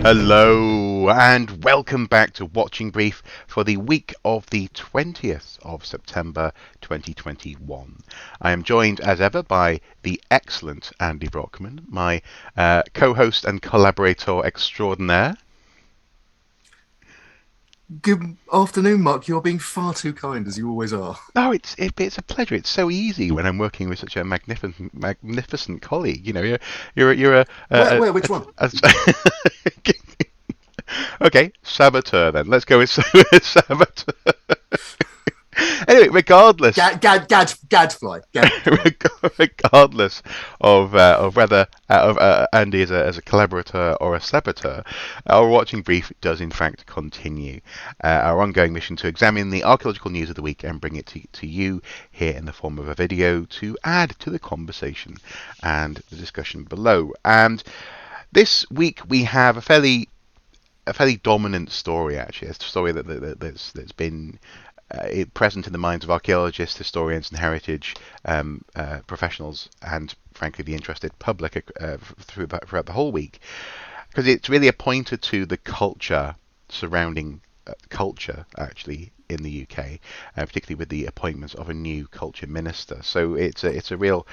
Hello and welcome back to Watching Brief for the week of the 20th of September 2021. I am joined as ever by the excellent Andy Brockman, my co-host and collaborator extraordinaire. Good afternoon, Mark. You're being far too kind, as you always are. Oh, it's a pleasure. It's so easy when I'm working with such a magnificent colleague. You know, you're Which one? a okay, saboteur then. Let's go with saboteur. Anyway, regardless, Gadfly. regardless of whether Andy is as a collaborator or a saboteur, our watching brief does in fact continue. Our ongoing mission to examine the archaeological news of the week and bring it to you here in the form of a video to add to the conversation and the discussion below. And this week we have a fairly dominant story, actually. It's a story that's been present in the minds of archaeologists, historians, and heritage professionals, and frankly, the interested public throughout the whole week, because it's really a pointer to the culture surrounding culture, actually, in the UK, particularly with the appointment of a new culture minister. So it's a real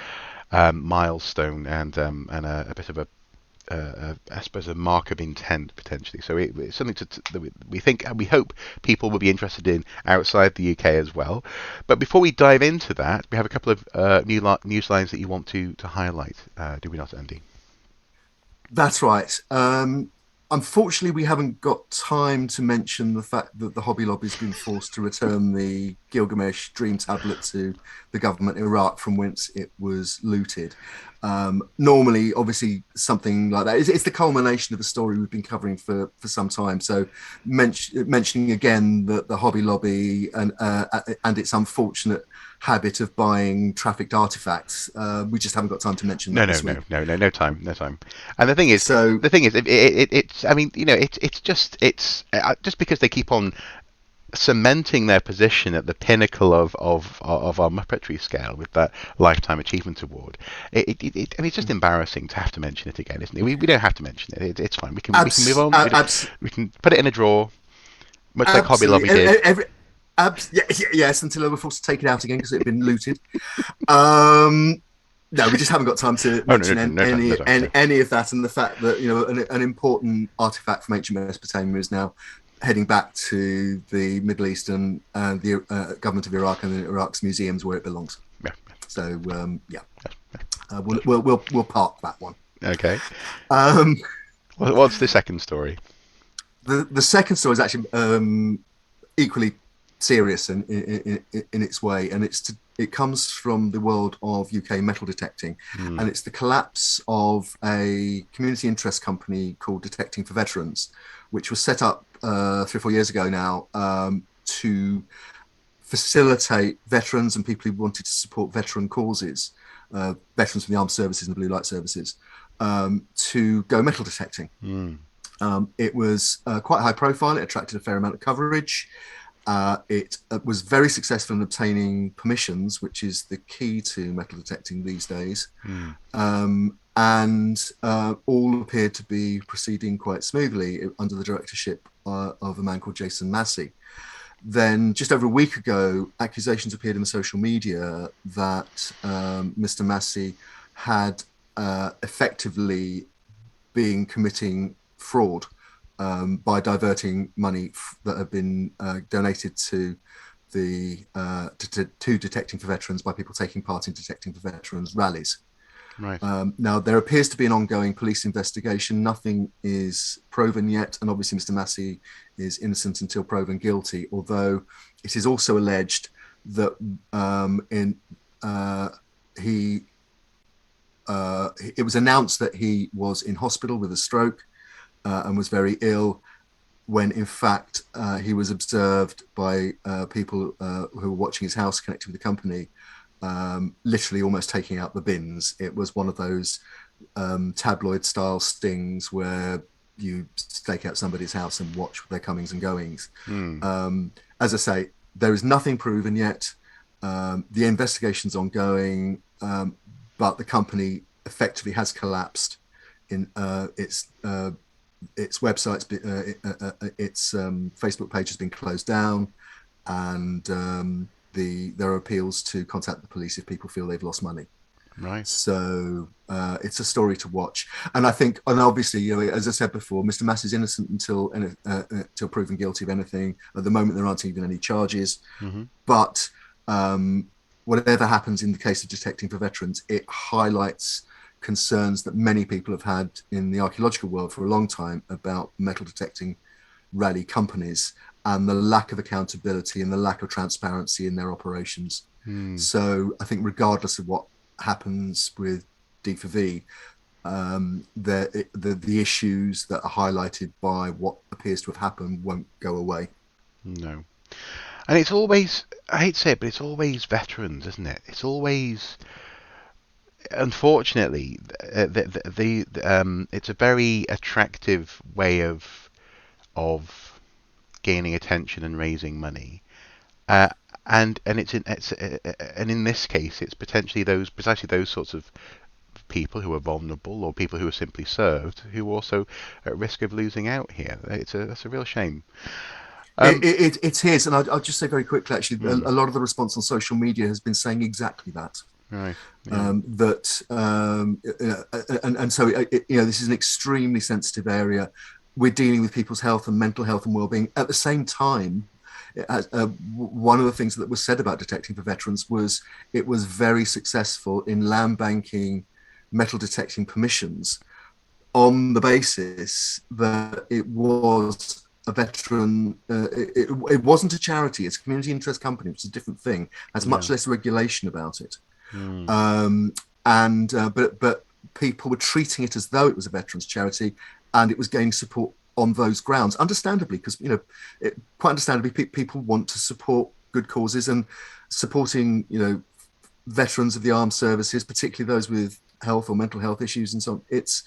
milestone and a bit of I suppose, a mark of intent potentially. So it's something that we think and we hope people will be interested in outside the UK as well. But before we dive into that, we have a couple of news lines that you want to highlight. Do we not, Andy? That's right. Unfortunately, we haven't got time to mention the fact that the Hobby Lobby's been forced to return the Gilgamesh Dream Tablet to the government in Iraq, from whence it was looted. Normally, obviously, something like that it's the culmination of a story we've been covering for some time. So, mentioning again that the Hobby Lobby and its unfortunate habit of buying trafficked artifacts, we just haven't got time to mention No, that no, this no, week. no, no, no time, no time. And the thing is, So it's. I mean, it's just because they keep on cementing their position at the pinnacle of our Muppetry scale with that Lifetime Achievement Award. I mean, it's just embarrassing to have to mention it again, isn't it? We don't have to mention it. It's fine. We can move abs, on. abs, We can put it in a drawer, much like Hobby absolutely Lobby did. yes, until they were forced to take it out again because it had been looted. Um, no, we just haven't got time to Oh, no, mention no, no time, no time. No. any of that, and the fact that an important artifact from ancient Mesopotamia is now heading back to the Middle East and the government of Iraq and Iraq's museums where it belongs. Yeah. So we'll park that one. Okay. Um, What's the second story? the second story is actually equally serious in its way, and it comes from the world of UK metal detecting, Hmm. and it's the collapse of a community interest company called Detecting for Veterans, which was set up 3 or 4 years ago now, to facilitate veterans and people who wanted to support veteran causes, veterans from the armed services and the blue light services, to go metal detecting. Hmm. It was quite high profile. It attracted a fair amount of coverage. It was very successful in obtaining permissions, which is the key to metal detecting these days. Hmm. And all appeared to be proceeding quite smoothly under the directorship of a man called Jason Massey. Then, just over a week ago, accusations appeared in the social media that Mr. Massey had effectively been committing fraud by diverting money that had been donated to the to Detecting for Veterans by people taking part in Detecting for Veterans rallies. Right. Now, there appears to be an ongoing police investigation. Nothing is proven yet, and obviously Mr. Massey is innocent until proven guilty, although it is also alleged that he it was announced that he was in hospital with a stroke and was very ill, when in fact he was observed by people who were watching his house connected with the company, literally almost taking out the bins. It was one of those tabloid style stings where you stake out somebody's house and watch their comings and goings. Hmm. As I say, there is nothing proven yet. The investigation's ongoing, but the company effectively has collapsed in its its website's its Facebook page has been closed down, and there are appeals to contact the police if people feel they've lost money. Right. So it's a story to watch, and I think, and obviously, as I said before, Mr. Mass is innocent until proven guilty of anything. At the moment, there aren't even any charges, Hmm. but whatever happens in the case of detecting for veterans, it highlights concerns that many people have had in the archaeological world for a long time about metal detecting rally companies and the lack of accountability and the lack of transparency in their operations. Mm. So I think regardless of what happens with D4V, the issues that are highlighted by what appears to have happened won't go away. No. And it's always, I hate to say it, but it's always veterans, isn't it? It's always, unfortunately, it's a very attractive way of gaining attention and raising money. Uh, and in this case, it's potentially precisely those sorts of people who are vulnerable or people who are simply served who are also at risk of losing out here. That's a real shame. Um, It is, and I'll just say very quickly, actually, hmm, a lot of the response on social media has been saying exactly that. right. Yeah. That and so this is an extremely sensitive area. We're dealing with people's health and mental health and well-being at the same time. One of the things that was said about detecting for veterans was it was very successful in land banking metal detecting permissions on the basis that it was a veteran. It wasn't a charity; it's a community interest company, which is a different thing. Has Yeah. much less regulation about it. Hmm. And but people were treating it as though it was a veterans charity, and it was gaining support on those grounds, understandably, because quite understandably, people want to support good causes, and supporting veterans of the armed services, particularly those with health or mental health issues and so on. It's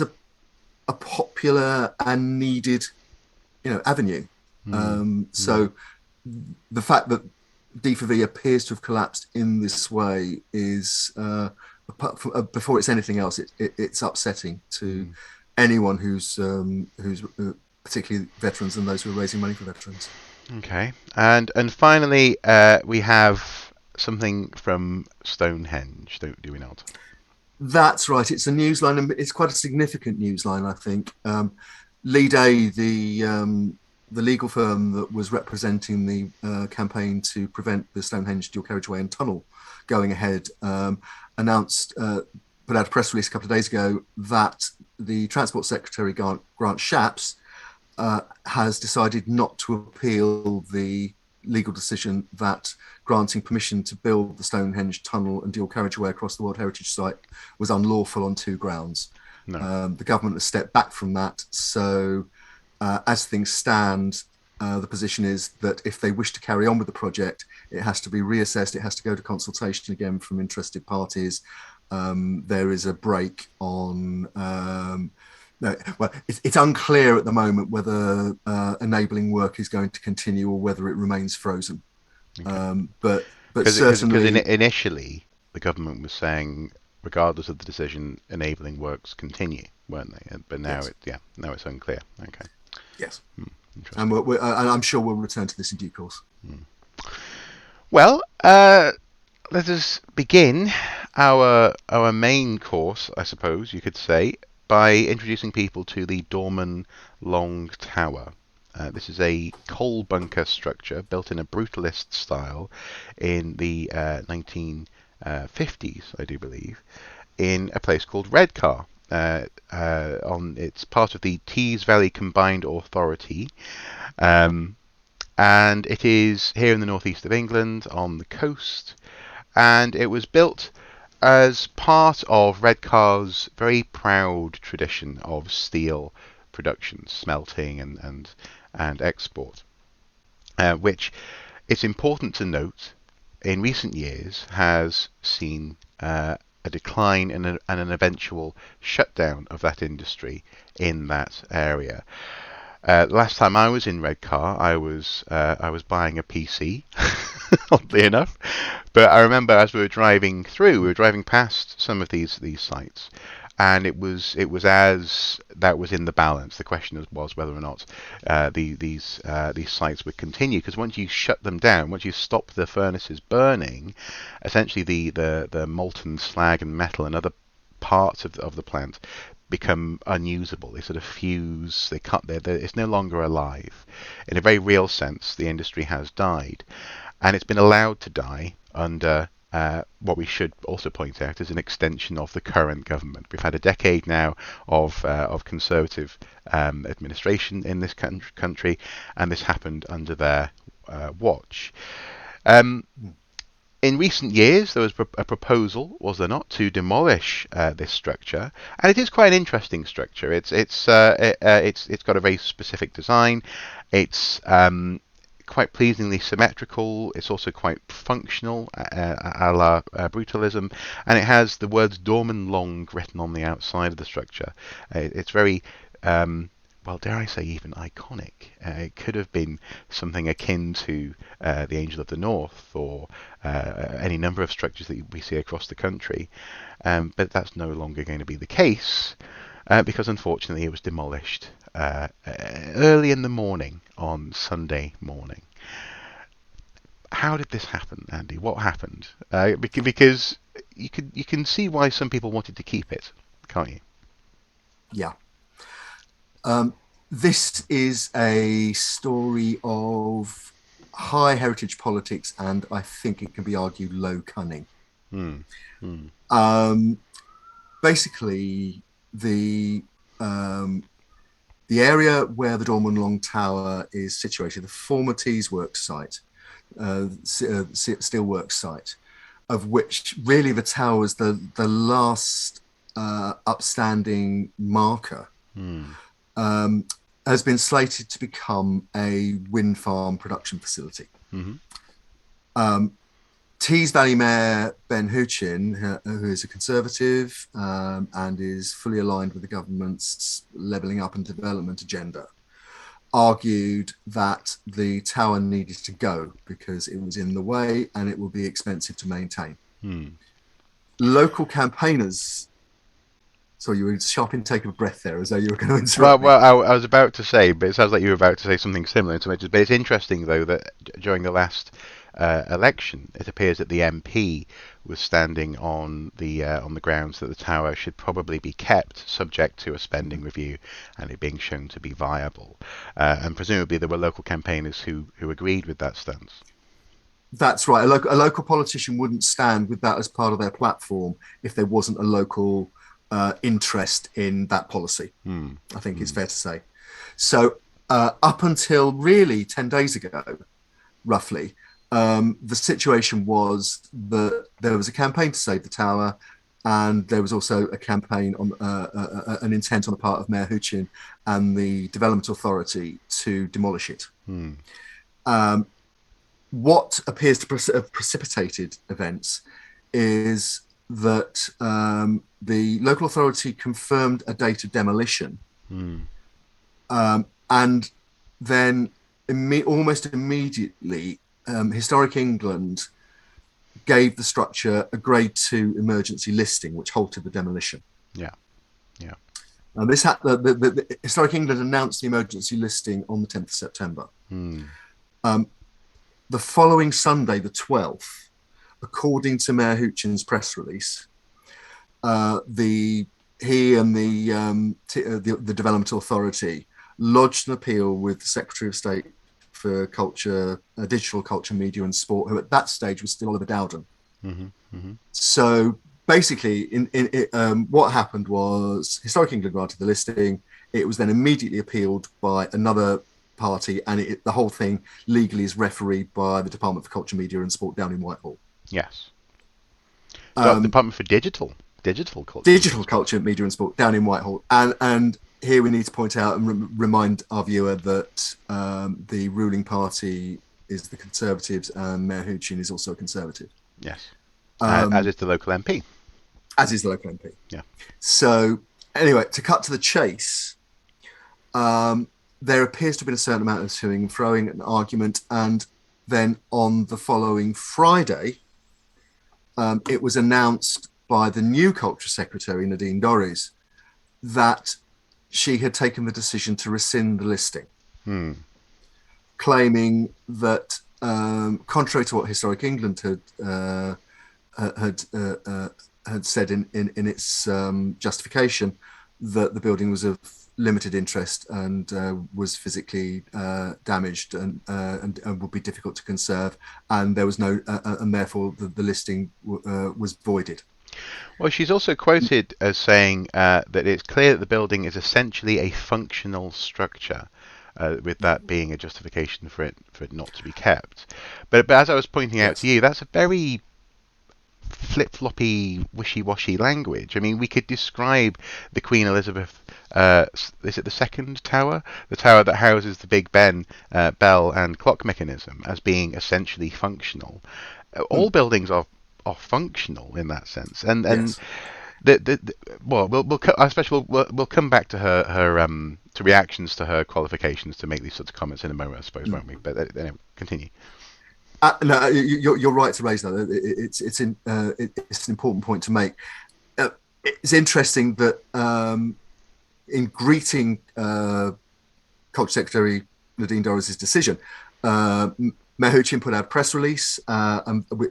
a popular and needed avenue. Hmm. Hmm. So the fact that D4V appears to have collapsed in this way is, before it's anything else, it's upsetting to Hmm. anyone who's particularly veterans and those who are raising money for veterans. Okay. And finally, we have something from Stonehenge, do we not? That's right. It's a newsline, and it's quite a significant newsline, I think. Lead A, the legal firm that was representing the campaign to prevent the Stonehenge dual carriageway and tunnel going ahead, announced, put out a press release a couple of days ago that the Transport Secretary Grant Shapps has decided not to appeal the legal decision that granting permission to build the Stonehenge tunnel and dual carriageway across the World Heritage Site was unlawful on two grounds. No. The government has stepped back from that. So, as things stand, the position is that if they wish to carry on with the project, it has to be reassessed. It has to go to consultation again from interested parties. There is a break on. No, well, it's unclear at the moment whether enabling work is going to continue or whether it remains frozen. Okay. But Because certainly, initially the government was saying, regardless of the decision, enabling works continue, weren't they? But now yes, now it's unclear. Okay. yes, Hmm. and Interesting. and I'm sure we'll return to this in due course. Hmm. Well, let us begin our main course, I suppose you could say, by introducing people to the Dorman Long Tower. This is a coal bunker structure built in a brutalist style in the 1950s, I do believe, in a place called Redcar. It's part of the Tees Valley Combined Authority, um, and it is here in the northeast of England on the coast. And it was built as part of Redcar's very proud tradition of steel production, smelting, and export, which it's important to note in recent years has seen a decline and an eventual shutdown of that industry in that area. Last time I was in Redcar, I was buying a PC, oddly enough. But I remember as we were driving through, we were driving past some of these sites, and it was as that was in the balance. The question was whether or not these sites would continue, because once you shut them down, once you stop the furnaces burning, essentially the molten slag and metal and other parts of the plant become unusable. They sort of fuse. They cut. It's no longer alive. In a very real sense, the industry has died, and it's been allowed to die under what we should also point out is an extension of the current government. We've had a decade now of conservative administration in this country, and this happened under their watch. Um, in recent years, there was a proposal, was there not, to demolish this structure, and it is quite an interesting structure. It's got a very specific design. It's quite pleasingly symmetrical. It's also quite functional, a la Brutalism, and it has the words Dorman long written on the outside of the structure. It's very well, dare I say, even iconic. It could have been something akin to the Angel of the North, or any number of structures that we see across the country, but that's no longer going to be the case, because unfortunately it was demolished early in the morning on Sunday morning. How did this happen, Andy? What happened? Because you can see why some people wanted to keep it, can't you? Yeah. This is a story of high heritage politics, and I think it can be argued low cunning. Hmm. Hmm. Basically, the area where the Dorman Long Tower is situated, the former Tees Works site, steelworks site, of which really the tower is the last upstanding marker, has been slated to become a wind farm production facility. Mm-hmm. Tees Valley Mayor Ben Huchin, who is a Conservative and is fully aligned with the government's levelling up and development agenda, argued that the tower needed to go because it was in the way and it would be expensive to maintain. Local campaigners... So you were a sharp intake of breath there, as though you were going to interrupt me. I was about to say, but it sounds like you were about to say something similar to it. But it's interesting, though, that during the last election, it appears that the MP was standing on the grounds that the tower should probably be kept, subject to a spending review, and it being shown to be viable. And presumably, there were local campaigners who agreed with that stance. That's right. A local politician wouldn't stand with that as part of their platform if there wasn't a local interest in that policy. I think it's fair to say. So up until really 10 days ago, roughly, the situation was that there was a campaign to save the tower, and there was also a campaign on an intent on the part of Mayor Huchin and the Development Authority to demolish it. What appears to have precipitated events is that the local authority confirmed a date of demolition, and then almost immediately, Historic England gave the structure a Grade 2 emergency listing, which halted the demolition. Yeah. The Historic England announced the emergency listing on the 10th of September. The following Sunday, the 12th, according to Mayor Huchin's press release, he and the Development Authority lodged an appeal with the Secretary of State for Culture, Digital Culture, Media and Sport, who at that stage was still Oliver Dowden. So basically, what happened was Historic England granted the listing. It was then immediately appealed by another party, and the whole thing legally is refereed by the Department for Culture, Media and Sport down in Whitehall. Yes. Department for Digital Culture. Digital Culture, Media and Sport down in Whitehall. And here we need to point out and remind our viewer that the ruling party is the Conservatives, and Mayor Huchin is also a Conservative. Yes. As is the local MP. As is the local MP. Yeah. So anyway, to cut to the chase, there appears to have been a certain amount of toing and froing, an argument, and then on the following Friday, it was announced by the new Culture Secretary, Nadine Dorries, that she had taken the decision to rescind the listing, claiming that, contrary to what Historic England had said in its justification, that the building was of limited interest and was physically damaged and would be difficult to conserve, and there was no, and therefore the listing was voided. Well, she's also quoted as saying that it's clear that the building is essentially a functional structure, with that being a justification for it not to be kept. But as I was pointing out to you, that's a very flip-floppy, wishy-washy language. I mean, we could describe the Queen Elizabeth, is it the second tower? The tower that houses the Big Ben bell and clock mechanism as being essentially functional. All buildings are functional in that sense, and Yes. well, I suppose we'll come back to her to reactions to her qualifications to make these sorts of comments in a moment, I suppose, won't we? But anyway, continue. No, you're right to raise that. It's an important point to make. It's interesting that in greeting Culture Secretary Nadine Dorries' decision, Mayor Huchin put out a press release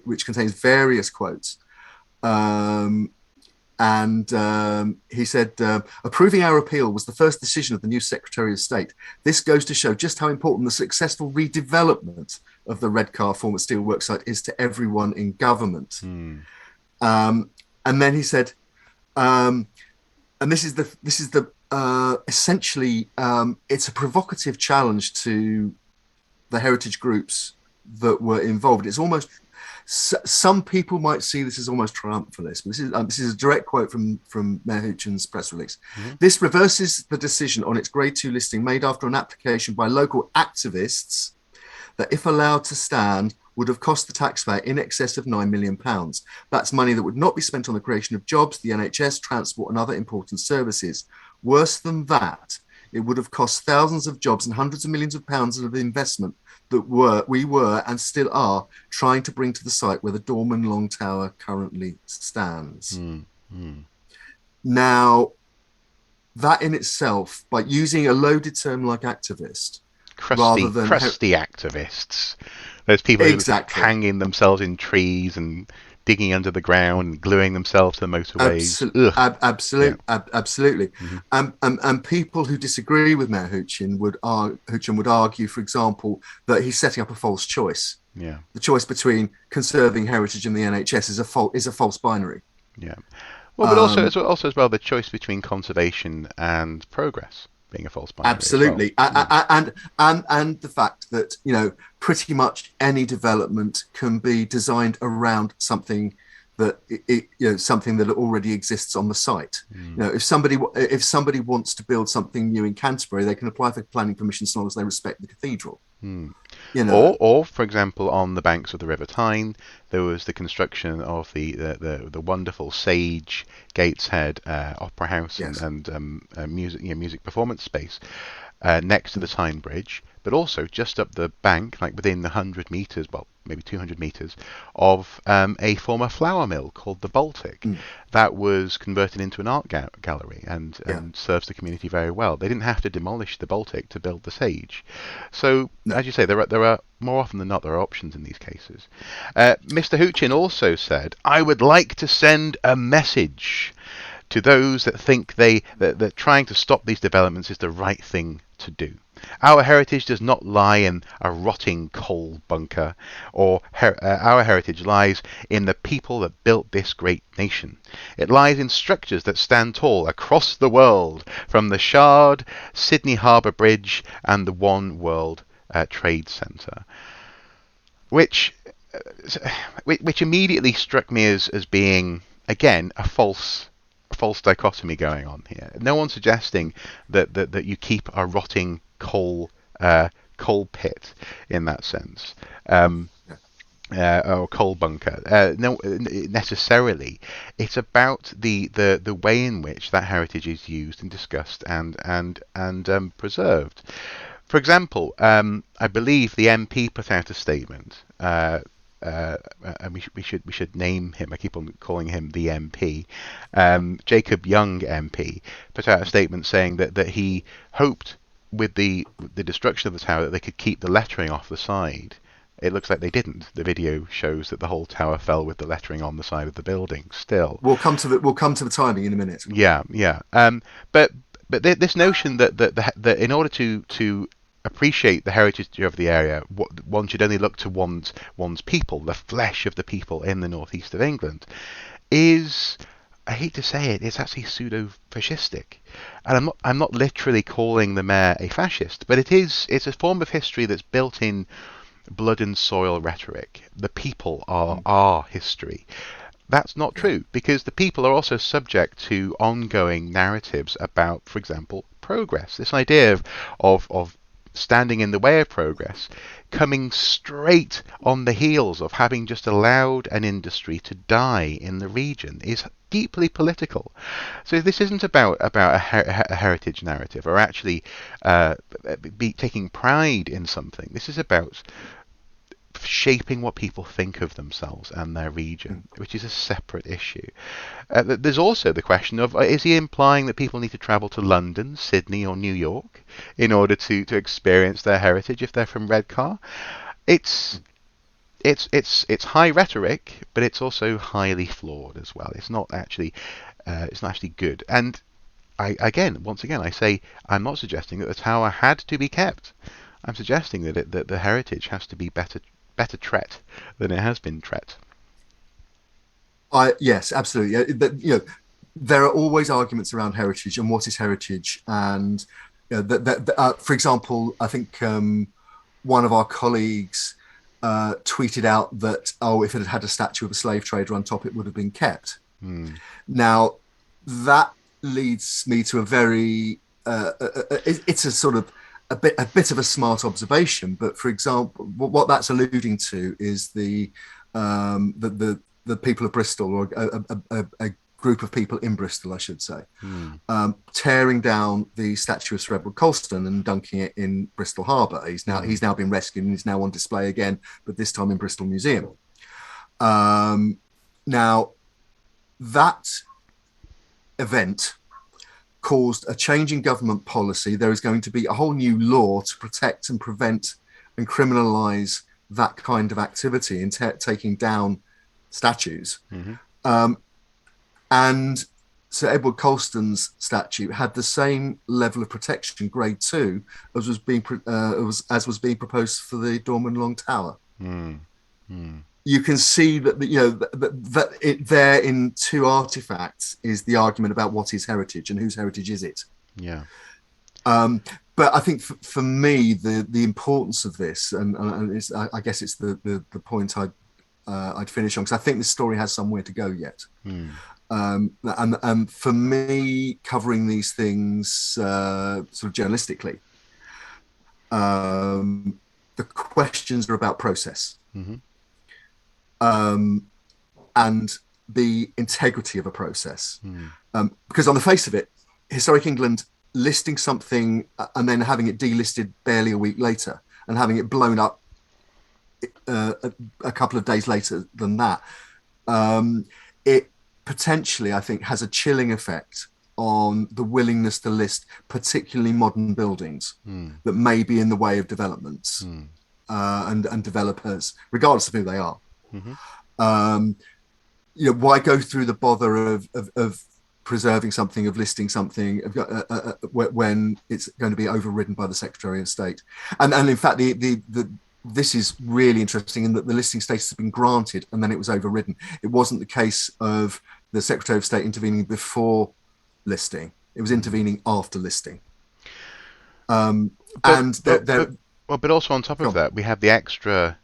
which contains various quotes. And he said, approving our appeal was the first decision of the new Secretary of State. This goes to show just how important the successful redevelopment of the Redcar former steelworks site is to everyone in government. And then he said, and this is the essentially, it's a provocative challenge to the heritage groups that were involved. It's almost, some people might see this as almost triumphalist, but this is a direct quote from Mayor Huchin's press release. This reverses the decision on its Grade 2 listing made after an application by local activists that, if allowed to stand, would have cost the taxpayer in excess of £9 million. That's money that would not be spent on the creation of jobs, the NHS, transport and other important services. Worse than that, it would have cost thousands of jobs and hundreds of millions of pounds of investment that we were and still are trying to bring to the site where the Dorman Long Tower currently stands. Now, that in itself, by using a loaded term like activist, crusty activists, those people who are hanging themselves in trees and digging under the ground and gluing themselves to the motorways. Absolutely. And people who disagree with Mayor Huchin would argue, for example, that he's setting up a false choice. Yeah. The choice between conserving heritage and the NHS is a false binary. Yeah. Well, but also as well, the choice between conservation and progress being a false binary. Absolutely. Well. And the fact that, pretty much any development can be designed around something that something that already exists on the site. If somebody wants to build something new in Canterbury, they can apply for planning permission as long as they respect the cathedral. Or for example, on the banks of the River Tyne, there was the construction of the wonderful Sage Gateshead Opera House and music performance space next to the Tyne Bridge, but also just up the bank, like within 100 metres, well, maybe 200 metres, of a former flour mill called the Baltic that was converted into an art gallery and serves the community very well. They didn't have to demolish the Baltic to build the Sage. So, as you say, there are more often than not, there are options in these cases. Mr. Huchin also said, "I would like to send a message to those that think that trying to stop these developments is the right thing to do. Our heritage does not lie in a rotting coal bunker, or our heritage lies in the people that built this great nation. It lies in structures that stand tall across the world, from the Shard, Sydney Harbour Bridge, and the One World Trade Centre," which immediately struck me as being, again, a false dichotomy going on here. No one's suggesting that you keep a rotting coal pit in that sense, or coal bunker. No, necessarily. It's about the way in which that heritage is used and discussed and preserved. For example, I believe the MP put out a statement and we should name him. I keep on calling him the MP. Jacob Young MP put out a statement saying that he hoped with the destruction of the tower that they could keep the lettering off the side. It looks like they didn't. The video shows that the whole tower fell with the lettering on the side of the building still. We'll come to the timing in a minute. Yeah, yeah. But this notion that in order to appreciate the heritage of the area, one should only look to one's people, the flesh of the people in the northeast of England, is, I hate to say it, it's actually pseudo-fascistic. And I'm not literally calling the mayor a fascist, but it's a form of history that's built in blood and soil rhetoric. The people are our history. That's not true, because the people are also subject to ongoing narratives about, for example, progress. This idea of standing in the way of progress, coming straight on the heels of having just allowed an industry to die in the region, is deeply political. So this isn't about a heritage narrative, or actually taking pride in something. This is about shaping what people think of themselves and their region, which is a separate issue. There's also the question of, is he implying that people need to travel to London, Sydney, or New York in order to experience their heritage if they're from Redcar? It's high rhetoric, but it's also highly flawed as well. It's not actually good. And once again, I say I'm not suggesting that the tower had to be kept. I'm suggesting that the heritage has to be better tret than it has been tret. Yes, absolutely. There are always arguments around heritage and what is heritage. And for example, I think one of our colleagues tweeted out that, if it had had a statue of a slave trader on top, it would have been kept. Now, that leads me to a very it's a sort of a bit of a smart observation, but for example, what that's alluding to is the people of Bristol, or a group of people in Bristol, I should say, tearing down the statue of Sir Edward Colston and dunking it in Bristol Harbour. He's now been rescued and is now on display again, but this time in Bristol Museum. Now, that event caused a change in government policy. There is going to be a whole new law to protect and prevent and criminalise that kind of activity in taking down statues. And Sir Edward Colston's statue had the same level of protection, grade 2, as was being proposed for the Dorman Long Tower. You can see that that it there in two artifacts is the argument about what is heritage and whose heritage is it. Yeah. But I think for me the importance of this, and I guess it's the point I'd finish on, because I think this story has somewhere to go yet. And for me, covering these things sort of journalistically, the questions are about process. And the integrity of a process. Because on the face of it, Historic England listing something and then having it delisted barely a week later and having it blown up a couple of days later than that, it potentially, I think, has a chilling effect on the willingness to list particularly modern buildings that may be in the way of developments and developers, regardless of who they are. Why go through the bother of preserving something, of listing something, when it's going to be overridden by the Secretary of State? And in fact, this is really interesting in that the listing status has been granted and then it was overridden. It wasn't the case of the Secretary of State intervening before listing; it was intervening after listing. But also on top of that, we have the extra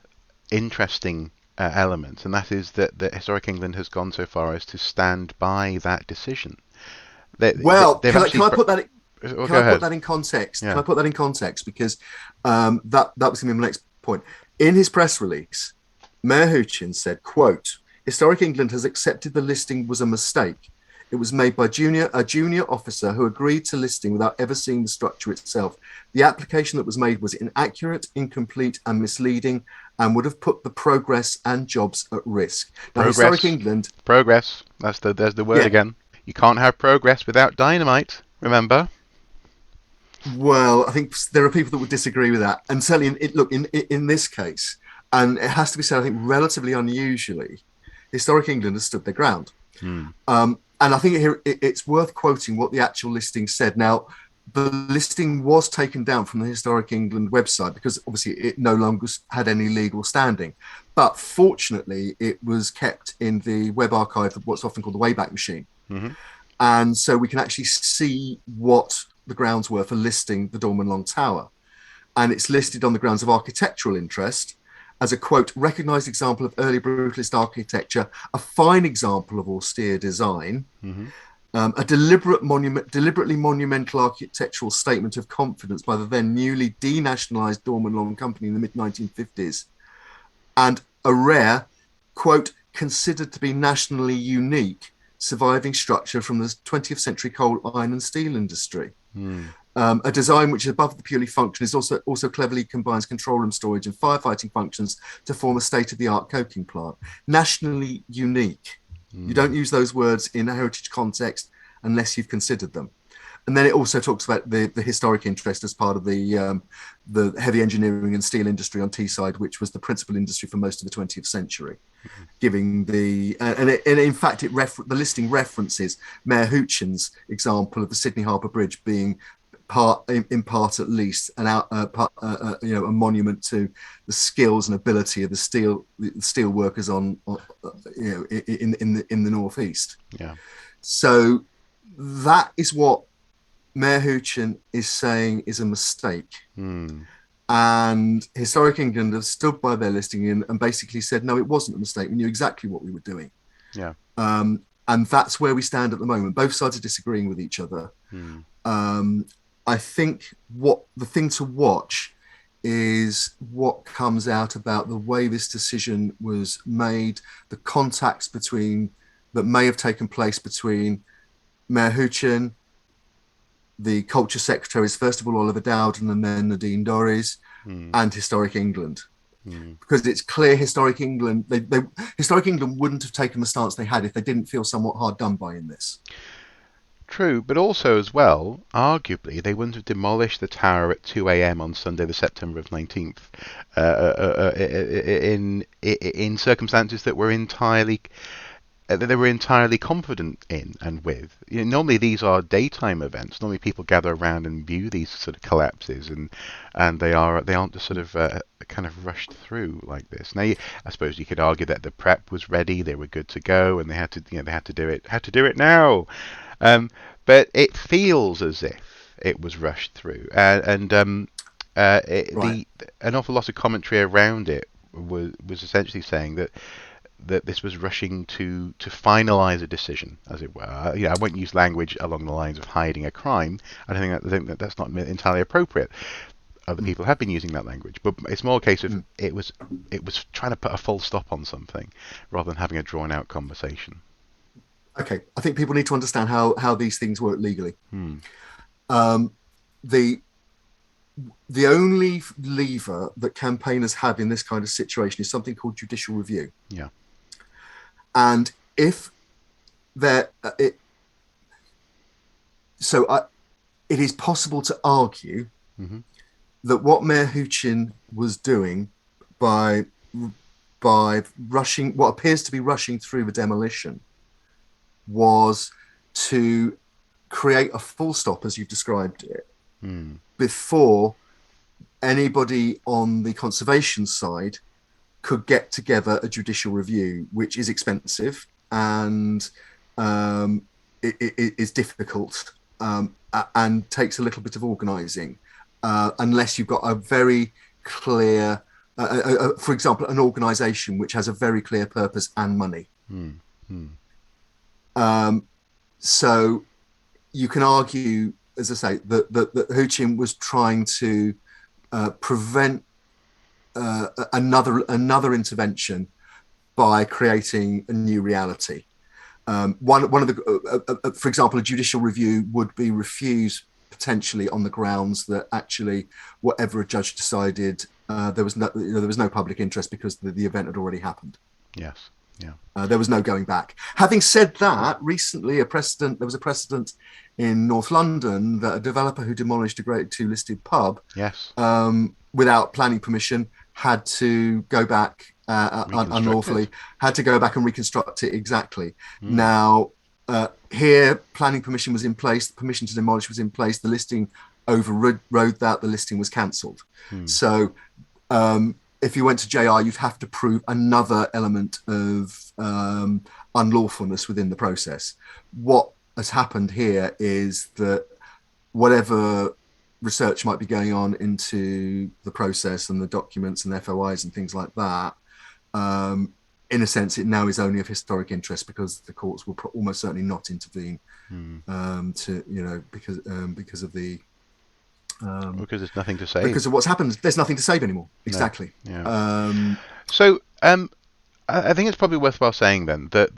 interesting element, and that is that Historic England has gone so far as to stand by that decision. Can I put that in context? Yeah. Can I put that in context? Because that was going to be my next point. In his press release, Mayor Houchin said, quote, "Historic England has accepted the listing was a mistake. It was made by a junior officer who agreed to listing without ever seeing the structure itself. The application that was made was inaccurate, incomplete, and misleading, and would have put the progress and jobs at risk. Now, Historic Progress. England, Progress. There's the word yeah, again. You can't have progress without dynamite. Remember? well, I think there are people that would disagree with that, and certainly, in this case, and it has to be said, I think relatively unusually, Historic England has stood their ground. Hmm. And I think it's worth quoting what the actual listing said. Now, the listing was taken down from the Historic England website because obviously it no longer had any legal standing. But fortunately, it was kept in the web archive of what's often called the Wayback Machine. Mm-hmm. And so we can actually see what the grounds were for listing the Dorman Long Tower. And it's listed on the grounds of architectural interest as a, quote, recognised example of early brutalist architecture, a fine example of austere design, Mm-hmm. a deliberately monumental architectural statement of confidence by the then newly denationalised Dorman Long Company in the mid-1950s, and a rare, quote, considered to be nationally unique surviving structure from the 20th century coal, iron and steel industry. Mm. A design which is above the purely function is also cleverly combines control room storage and firefighting functions to form a state-of-the-art coking plant. Nationally unique. You don't use those words in a heritage context unless you've considered them. And then it also talks about the historic interest as part of the heavy engineering and steel industry on Teesside, which was the principal industry for most of the 20th century. Giving the and in fact the listing references Mayor Houchen's example of the Sydney Harbour Bridge being in part at least a monument to the skills and ability of the steel workers on in the northeast. Yeah. So that is what Mayor Houchen is saying is a mistake. Mm. And Historic England have stood by their listing and basically said, no, it wasn't a mistake. We knew exactly what we were doing. Yeah. And that's where we stand at the moment. Both sides are disagreeing with each other. Mm. I think what the thing to watch is what comes out about the way this decision was made, the contacts that may have taken place between Mayor Houchen, the culture secretaries, first of all, Oliver Dowden, and then Nadine Dorries, and Historic England. Because it's clear Historic England, Historic England wouldn't have taken the stance they had if they didn't feel somewhat hard done by in this. True, but also as well, arguably, they wouldn't have demolished the tower at 2 a.m. on Sunday, the September of 19th, in circumstances that were entirely that they were entirely confident in and with. You know, normally these are daytime events. Normally people gather around and view these sort of collapses, and they aren't just sort of kind of rushed through like this. Now, I suppose you could argue that the prep was ready, they were good to go, and they had to do it now. But it feels as if it was rushed through, Right. an awful lot of commentary around it was essentially saying that this was rushing to finalise a decision, as it were. I won't use language along the lines of hiding a crime. I think that that's not entirely appropriate. Other people have been using that language, but it's more a case of it was trying to put a full stop on something rather than having a drawn out conversation. Okay. I think people need to understand how these things work legally. Hmm. The the only lever that campaigners have in this kind of situation is something called judicial review. Yeah. And if there, it is possible to argue Mm-hmm. that what Mayor Houchen was doing by rushing, what appears to be rushing through the demolition, was to create a full stop, as you've described it, before anybody on the conservation side could get together a judicial review, which is expensive and it is difficult and takes a little bit of organising, unless you've got a very clear, for example, an organisation which has a very clear purpose and money. So you can argue, as I say, that Houchen was trying to prevent another intervention by creating a new reality. one of the, for example, a judicial review would be refused potentially on the grounds that actually whatever a judge decided, there was no, there was no public interest because the event had already happened. Yes. Yeah. There was no going back. Having said that, recently there was a precedent in North London that a developer who demolished a Grade 2 listed pub, Yes. without planning permission, had to go back unlawfully, had to go back and reconstruct it exactly. Now, here, planning permission was in place, the permission to demolish was in place, the listing overrode that, the listing was cancelled. So if you went to JR, you'd have to prove another element of unlawfulness within the process. What has happened here is that whatever research might be going on into the process and the documents and FOIs and things like that, in a sense, it now is only of historic interest because the courts will almost certainly not intervene because of the because there's nothing to save. Because of what's happened, there's nothing to save anymore. Exactly. No. Yeah. So I think it's probably worthwhile saying then that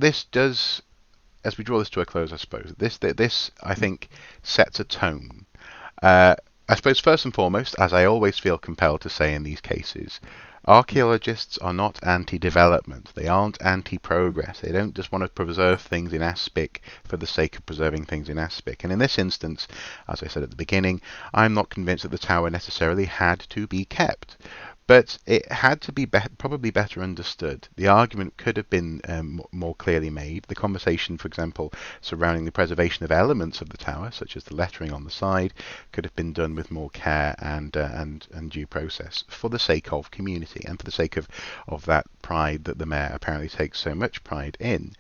this does, as we draw this to a close, I suppose, this I think sets a tone. I suppose first and foremost, as I always feel compelled to say in these cases, archaeologists are not anti-development. They aren't anti-progress. They don't just want to preserve things in aspic for the sake of preserving things in aspic. And in this instance, as I said at the beginning, I'm not convinced that the tower necessarily had to be kept. But it had to be probably better understood. The argument could have been more clearly made. The conversation, for example, surrounding the preservation of elements of the tower, such as the lettering on the side, could have been done with more care and due process for the sake of community and for the sake of that pride that the mayor apparently takes so much pride in.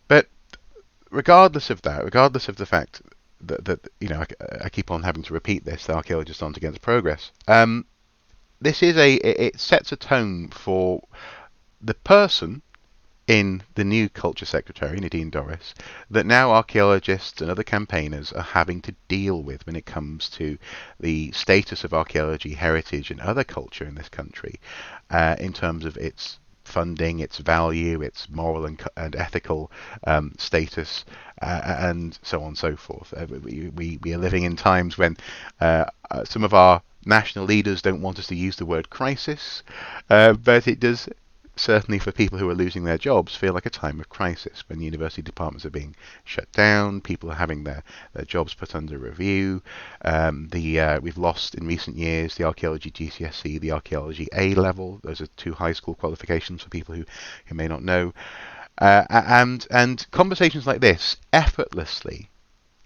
But regardless of that, regardless of the fact that I keep on having to repeat this, the archaeologists aren't against progress. This is it sets a tone for the person in the new Culture Secretary, Nadine Dorries, that now archaeologists and other campaigners are having to deal with when it comes to the status of archaeology, heritage and other culture in this country, in terms of its funding, its value, its moral and ethical status, and so on and so forth. We are living in times when some of our national leaders don't want us to use the word crisis, but it does certainly, for people who are losing their jobs, feel like a time of crisis when university departments are being shut down, people are having their jobs put under review. We've lost in recent years the archaeology GCSE, the archaeology A level. Those are two high school qualifications for people who may not know. And conversations like this effortlessly.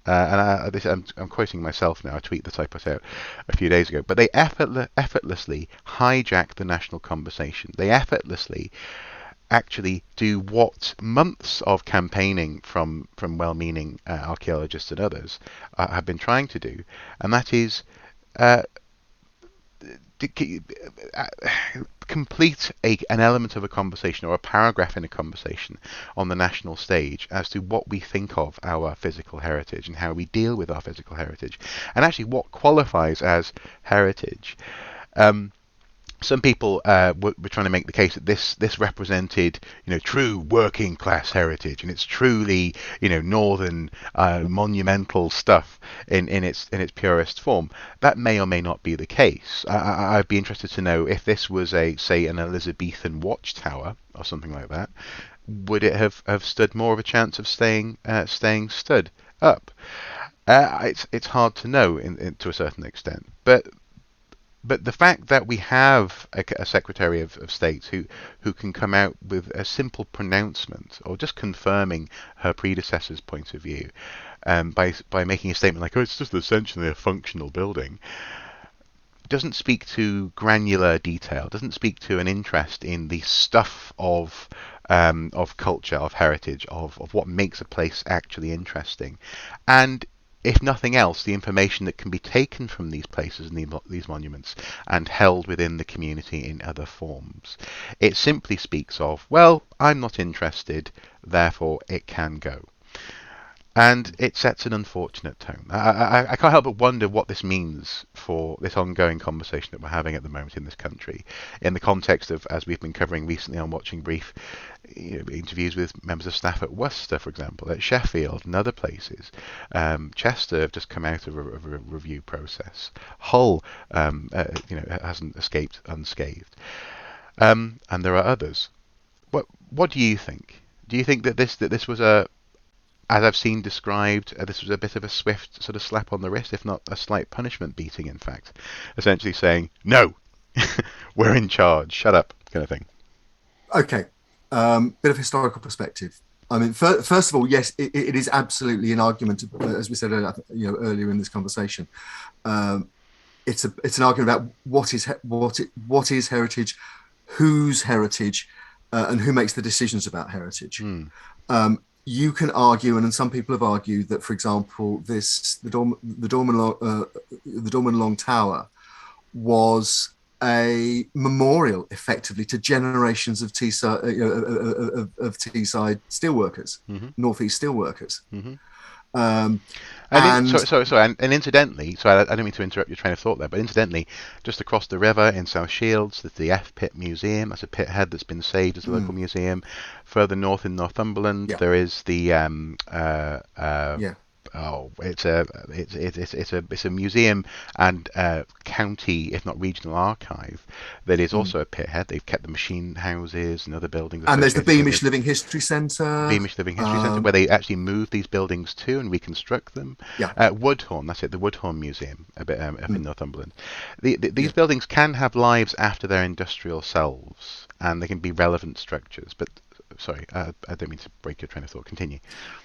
I'm quoting myself now, a tweet that I put out a few days ago, but they effortlessly hijack the national conversation. They effortlessly actually do what months of campaigning from well-meaning archaeologists and others have been trying to do, and that is complete an element of a conversation or a paragraph in a conversation on the national stage as to what we think of our physical heritage and how we deal with our physical heritage, and actually what qualifies as heritage. Some people were trying to make the case that this represented, true working class heritage, and it's truly, northern monumental stuff in its purest form. That may or may not be the case. I'd be interested to know if this was say an Elizabethan watchtower or something like that. Would it have stood more of a chance of staying stood up? It's hard to know to a certain extent, but the fact that we have a Secretary of State who can come out with a simple pronouncement or just confirming her predecessor's point of view, by making a statement like, "Oh, it's just essentially a functional building," doesn't speak to granular detail, doesn't speak to an interest in the stuff of culture, of heritage, of what makes a place actually interesting, and if nothing else, the information that can be taken from these places and these monuments and held within the community in other forms. It simply speaks of, well, I'm not interested, therefore it can go. And it sets an unfortunate tone. I can't help but wonder what this means for this ongoing conversation that we're having at the moment in this country, in the context of, as we've been covering recently on Watching Brief, interviews with members of staff at Worcester, for example, at Sheffield and other places. Chester have just come out of a review process. Hull, hasn't escaped unscathed, and there are others. What do you think? Do you think that this was a, as I've seen described, this was a bit of a swift sort of slap on the wrist, if not a slight punishment beating, in fact, essentially saying, no, we're in charge, shut up, kind of thing. Okay, bit of historical perspective. I mean, first of all, yes, it is absolutely an argument, as we said earlier in this conversation. It's an argument about what is heritage, whose heritage, and who makes the decisions about heritage. You can argue, and some people have argued that, for example, the Dorman Long Tower was a memorial, effectively, to generations of Teesside steelworkers, northeast steelworkers. And incidentally, I don't mean to interrupt your train of thought there, but incidentally, just across the river in South Shields, there's the F Pit Museum. That's a pit head that's been saved as a local museum. Further north in Northumberland, there is the it's a museum and county, if not regional archive, that is also a pit head. They've kept the machine houses and other buildings. And there's the Beamish Living History Centre. Beamish Living History Centre, where they actually move these buildings to and reconstruct them. Woodhorn, that's it, the Woodhorn Museum, a bit up in Northumberland. These buildings can have lives after their industrial selves, and they can be relevant structures, but sorry, I don't mean to break your train of thought. Continue.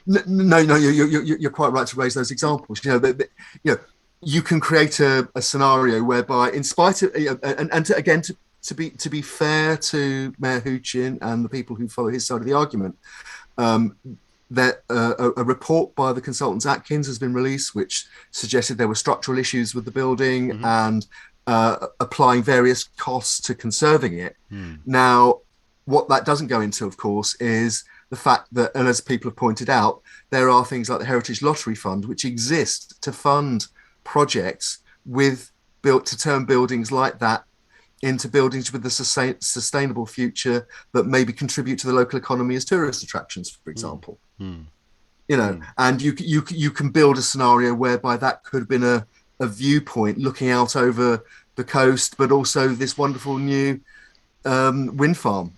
No, you're quite right to raise those examples. You can create a scenario whereby, in spite of, to be fair to Mayor Hoochin and the people who follow his side of the argument, that a report by the consultants Atkins has been released, which suggested there were structural issues with the building and applying various costs to conserving it. Now, what that doesn't go into, of course, is the fact that, and as people have pointed out, there are things like the Heritage Lottery Fund, which exist to fund projects to turn buildings like that into buildings with a sustainable future that maybe contribute to the local economy as tourist attractions, for example. And you can build a scenario whereby that could have been a viewpoint looking out over the coast, but also this wonderful new wind farm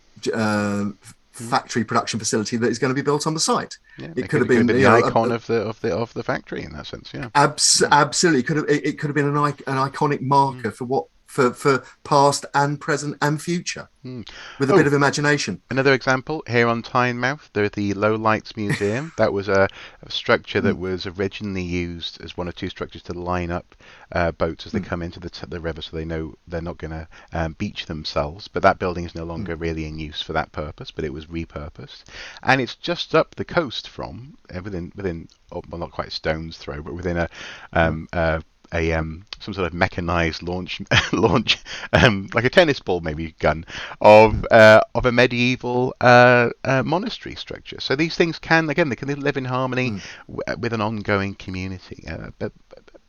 factory production facility that is going to be built on the site. It could have been the icon of the factory in that sense. Absolutely. It could have been an iconic marker for past and present and future, with a bit of imagination. Another example here on Tynemouth, there's the Low Lights Museum. That was a structure that was originally used as one of two structures to line up boats as they come into the river, so they know they're not going to beach themselves. But that building is no longer really in use for that purpose, but it was repurposed, and it's just up the coast from within well, not quite a stone's throw, but within some sort of mechanized launch like a tennis ball maybe gun of a medieval monastery structure. So these things they can live in harmony with an ongoing community. But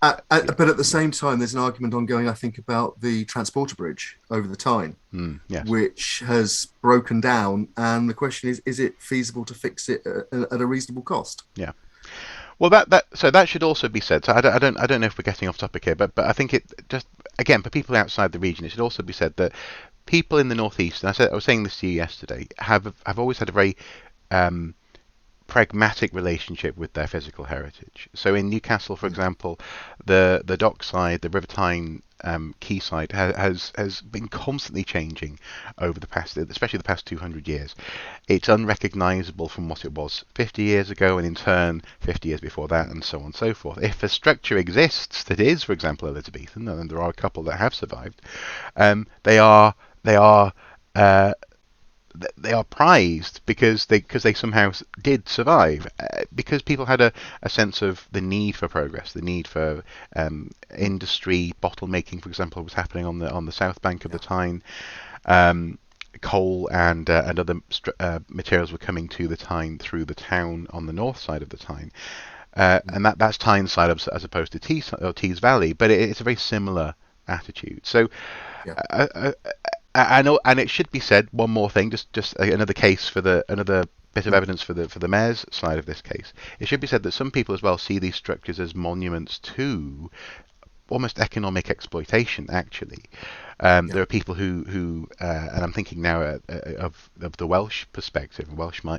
at the same time, there's an argument ongoing, I think, about the transporter bridge over the Tyne, which has broken down, and the question is it feasible to fix it at a reasonable cost? Yeah. Well, that should also be said. So I don't know if we're getting off topic here, but I think it just, again, for people outside the region, it should also be said that people in the northeast, and I was saying this to you yesterday, have always had a very pragmatic relationship with their physical heritage. So in Newcastle, for example, the dockside, the River Tyne quayside has been constantly changing over the past, especially the past 200 years. It's unrecognisable from what it was 50 years ago, and in turn 50 years before that, and so on and so forth. If a structure exists that is, for example, Elizabethan, and there are a couple that have survived, they are prized because they somehow did survive, because people had a sense of the need for progress, the need for industry, bottle making, for example, was happening on the south bank of the Tyne, coal and other materials were coming to the Tyne through the town on the north side of the Tyne, and that's Tyneside as opposed to Tees Valley, but it's a very similar attitude. So Yeah. uh, uh, I know, and it should be said. One more thing, just another case for another bit of Yeah. evidence for the mayor's side of this case. It should be said that some people as well see these structures as monuments to almost economic exploitation. Actually, Yeah. there are people and I'm thinking now of the Welsh perspective,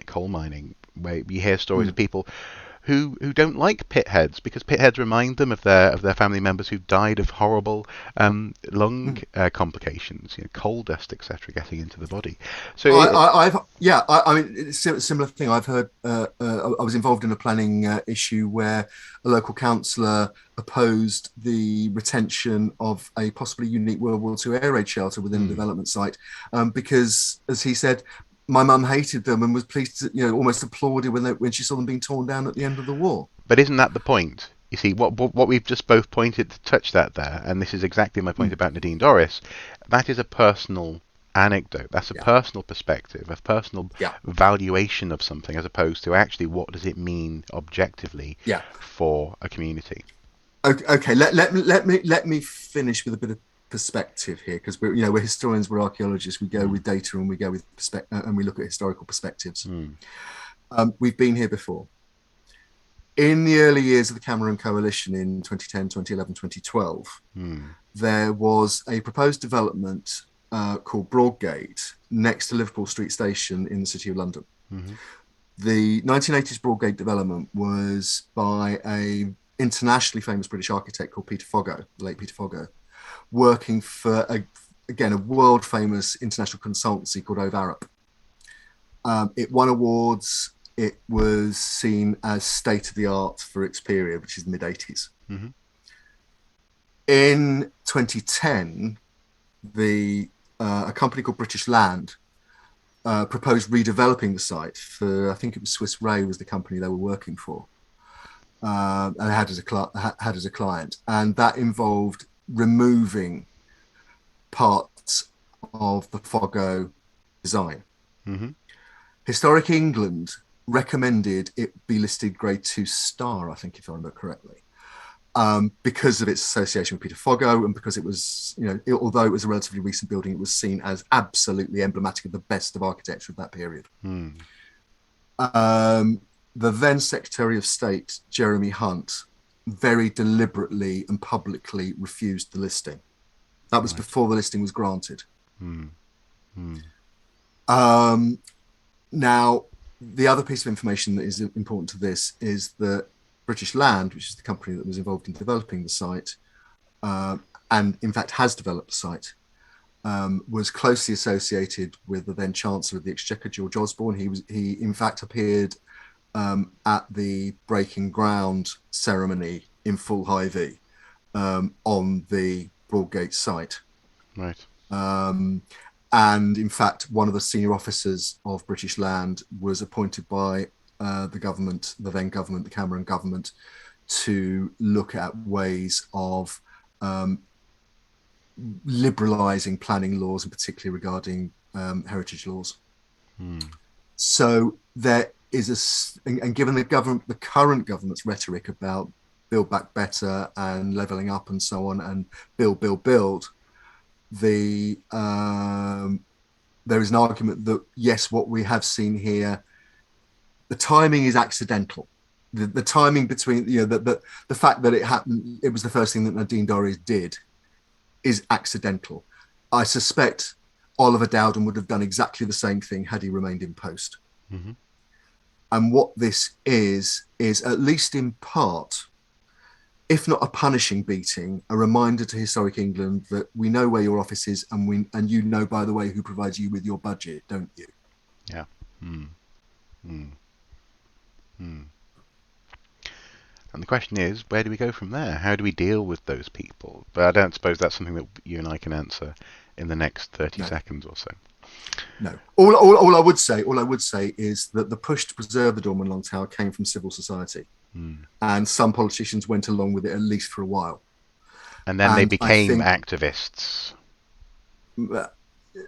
coal mining, where you hear stories Mm. of people who don't like pit heads because pit heads remind them of their family members who died of horrible lung Mm. complications, coal dust, etc., getting into the body. So I've yeah. I mean, it's a similar thing. I've heard. I was involved in a planning issue where a local councillor opposed the retention of a possibly unique World War II air raid shelter within a development site because, as he said, my mum hated them and was pleased to, almost applauded when she saw them being torn down at the end of the war. but isn't that the point? You see, what we've just both pointed to touch that there, and this is exactly my point Mm. about Nadine Dorris. That is a personal anecdote. That's a Yeah. personal perspective, a personal Yeah. valuation of something, as opposed to actually what does it mean objectively Yeah. for a community. Okay. Let me finish with a bit of perspective here because we're historians, we're archaeologists. We go with data and we go with and we look at historical perspectives. Mm. We've been here before. In the early years of the Cameron Coalition in 2010, 2011, 2012, there was a proposed development called Broadgate next to Liverpool Street Station in the City of London. Mm-hmm. The 1980s Broadgate development was by a internationally famous British architect called Peter Foggo, the late Peter Foggo, working for, a world famous international consultancy called Ove Arup. It won awards. It was seen as state of the art for its period, which is the mid 80s. Mm-hmm. In 2010, a company called British Land proposed redeveloping the site for, I think it was Swiss Re was the company they were working for, and had as a client, and that involved removing parts of the Foggo design. Mm-hmm. Historic England recommended it be listed grade 2 star, I think, if I remember correctly, because of its association with Peter Foggo and because it was, although it was a relatively recent building, it was seen as absolutely emblematic of the best of architecture of that period. The then Secretary of State, Jeremy Hunt, very deliberately and publicly refused the listing. That was before the listing was granted. Now, the other piece of information that is important to this is that British Land, which is the company that was involved in developing the site, and in fact has developed the site, was closely associated with the then Chancellor of the Exchequer, George Osborne. He in fact appeared at the breaking ground ceremony in full high-vis on the Broadgate site. Right. And in fact, one of the senior officers of British Land was appointed by the government, the then government, the Cameron government, to look at ways of liberalising planning laws, and particularly regarding heritage laws. So there is and given the current government's rhetoric about build back better and levelling up and so on, and build, there is an argument that yes, what we have seen here, the timing is accidental. The timing between the fact that it happened, it was the first thing that Nadine Dorries did, is accidental. I suspect Oliver Dowden would have done exactly the same thing had he remained in post. Mm-hmm. And what this is at least in part, if not a punishing beating, a reminder to historic England that we know where your office is, and you know, by the way, who provides you with your budget, don't you? Yeah. And the question is, where do we go from there? How do we deal with those people? But I don't suppose that's something that you and I can answer in the next 30 seconds or so. No. All I would say is that the push to preserve the Dorman Long Tower came from civil society. And some politicians went along with it at least for a while. And then they became activists.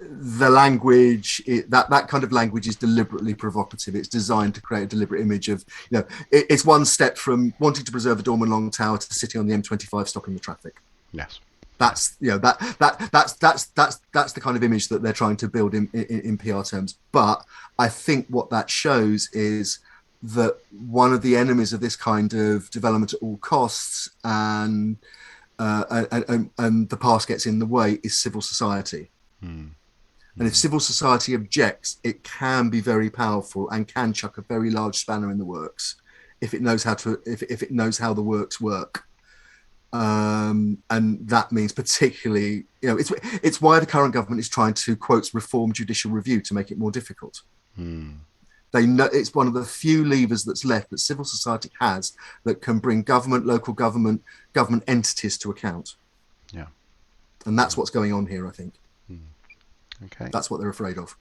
the language, that kind of language is deliberately provocative. It's designed to create a deliberate image of, it's one step from wanting to preserve a Dorman Long Tower to sitting on the M25 stopping the traffic. Yes. That's the kind of image that they're trying to build in PR terms. But I think what that shows is that one of the enemies of this kind of development at all costs and the past gets in the way is civil society. And if civil society objects, it can be very powerful and can chuck a very large spanner in the works if it knows how the works work. And that means particularly, it's why the current government is trying to, quotes, reform judicial review to make it more difficult. They know it's one of the few levers that's left that civil society has that can bring government, local government entities to account. Yeah. And that's what's going on here, I think. Okay. That's what they're afraid of.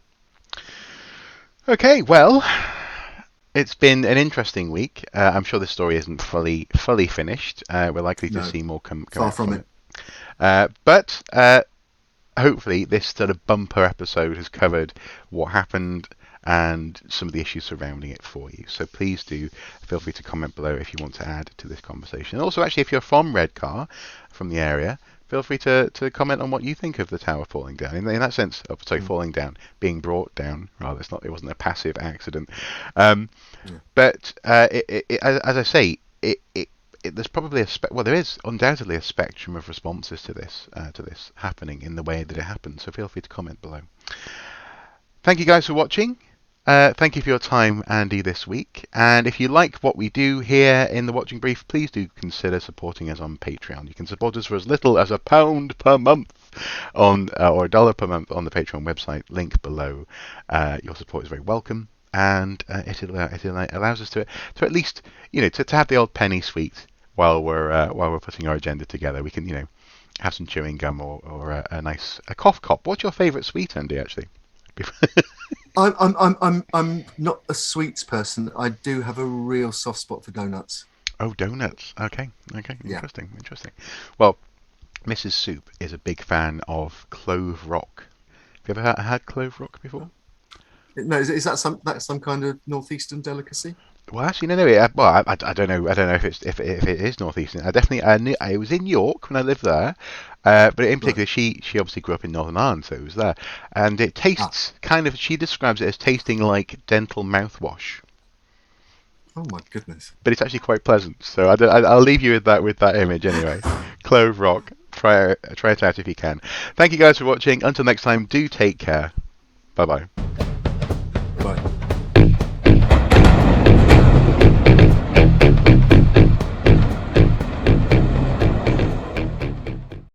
Okay, well, it's been an interesting week. I'm sure the story isn't fully finished. We're likely to see more come far out from it. But hopefully this sort of bumper episode has covered what happened and some of the issues surrounding it for you. So please do feel free to comment below if you want to add to this conversation. And also, actually, if you're from Redcar, from the area, feel free to comment on what you think of the tower falling down. In that sense, falling down, being brought down. Rather, it wasn't a passive accident. But as I say, there's probably there is undoubtedly a spectrum of responses to this happening in the way that it happened. So feel free to comment below. Thank you guys for watching. Thank you for your time, Andy, this week. And if you like what we do here in the Watching Brief, please do consider supporting us on Patreon. You can support us for as little as £1 per month or $1 per month on the Patreon website. Link below. Your support is very welcome, and it allows us to at least to have the odd penny sweet while we're putting our agenda together. We can have some chewing gum or a nice cough cop. What's your favourite sweet, Andy? Actually. I'm not a sweets person. I do have a real soft spot for donuts. Oh, donuts. Okay. Yeah. Interesting. Well, Mrs. Soup is a big fan of Clove Rock. Have you ever had Clove Rock before? No, is that some kind of northeastern delicacy? Well, actually, no. I don't know. I don't know if it is northeastern. I knew I was in York when I lived there, but in particular, she obviously grew up in Northern Ireland, so it was there, and it tastes kind of. She describes it as tasting like dental mouthwash. Oh my goodness! But it's actually quite pleasant. So I'll leave you with that image anyway. Clove Rock. Try it out if you can. Thank you guys for watching. Until next time, do take care. Bye-bye. Bye.